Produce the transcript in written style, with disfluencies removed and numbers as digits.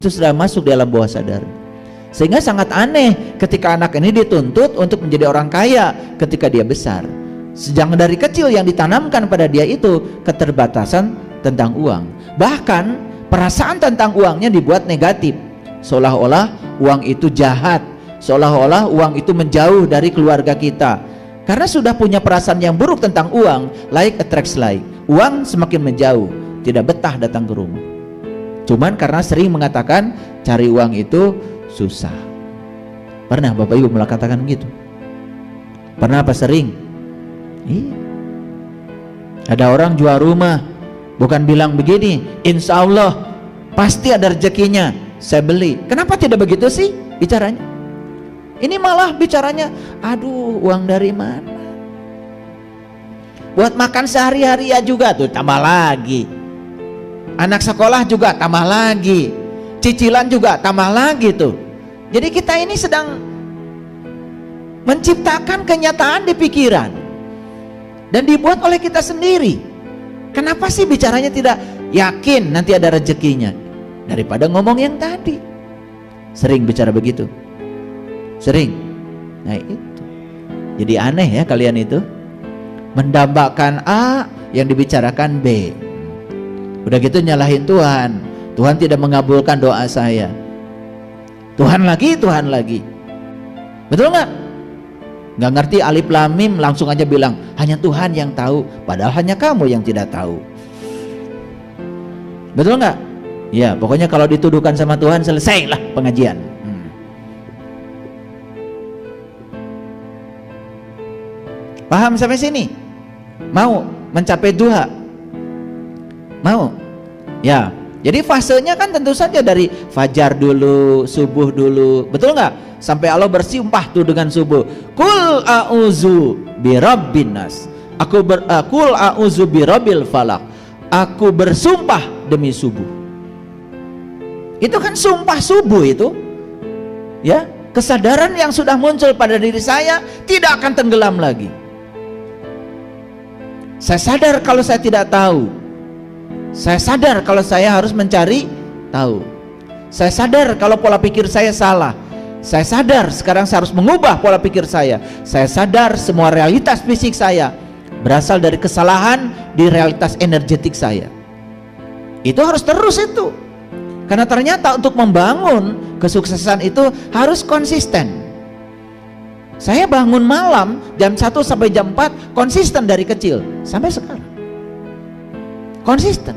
itu sudah masuk dalam bawah sadar. Sehingga sangat aneh ketika anak ini dituntut untuk menjadi orang kaya ketika dia besar. Sejak dari kecil yang ditanamkan pada dia itu keterbatasan tentang uang. Bahkan perasaan tentang uangnya dibuat negatif, seolah-olah uang itu jahat, seolah-olah uang itu menjauh dari keluarga kita. Karena sudah punya perasaan yang buruk tentang uang, like attracts like. Uang semakin menjauh, tidak betah datang ke rumah. Cuman karena sering mengatakan cari uang itu susah. Pernah Bapak Ibu mengatakan gitu? Pernah apa sering? Iya. Ada orang jual rumah, bukan bilang begini, insya Allah pasti ada rezekinya, saya beli. Kenapa tidak begitu sih bicaranya? Ini malah bicaranya, aduh uang dari mana? Buat makan sehari-hari ya juga tuh tambah lagi. Anak sekolah juga tambah lagi. Cicilan juga tambah lagi tuh. Jadi kita ini sedang menciptakan kenyataan di pikiran dan dibuat oleh kita sendiri. Kenapa sih bicaranya tidak yakin nanti ada rezekinya daripada ngomong yang tadi? Sering bicara begitu. Sering. Nah itu. Jadi aneh ya kalian itu. Mendambakan A yang dibicarakan B. Udah gitu nyalahin Tuhan. Tuhan tidak mengabulkan doa saya. Tuhan lagi. Betul nggak? Nggak ngerti alif lam mim langsung aja bilang hanya Tuhan yang tahu, padahal hanya kamu yang tidak tahu. Betul nggak? Ya pokoknya kalau dituduhkan sama Tuhan selesailah pengajian. Paham sampai sini? Mau mencapai duha? Mau? Ya. Jadi fasenya kan tentu saja dari fajar dulu, subuh dulu, betul nggak? Sampai Allah bersumpah tuh dengan subuh. Kul a'udzu birabbin nas. Kul a'udzu birabbil falaq. Aku bersumpah demi subuh. Itu kan sumpah subuh itu. Ya, kesadaran yang sudah muncul pada diri saya tidak akan tenggelam lagi. Saya sadar kalau saya tidak tahu. Saya sadar kalau saya harus mencari tahu. Saya sadar kalau pola pikir saya salah. Saya sadar sekarang saya harus mengubah pola pikir saya. Saya sadar semua realitas fisik saya berasal dari kesalahan di realitas energetik saya. Itu harus terus itu. Karena ternyata untuk membangun kesuksesan itu harus konsisten. Saya bangun malam jam 1 sampai jam 4 konsisten dari kecil sampai sekarang. Konsisten.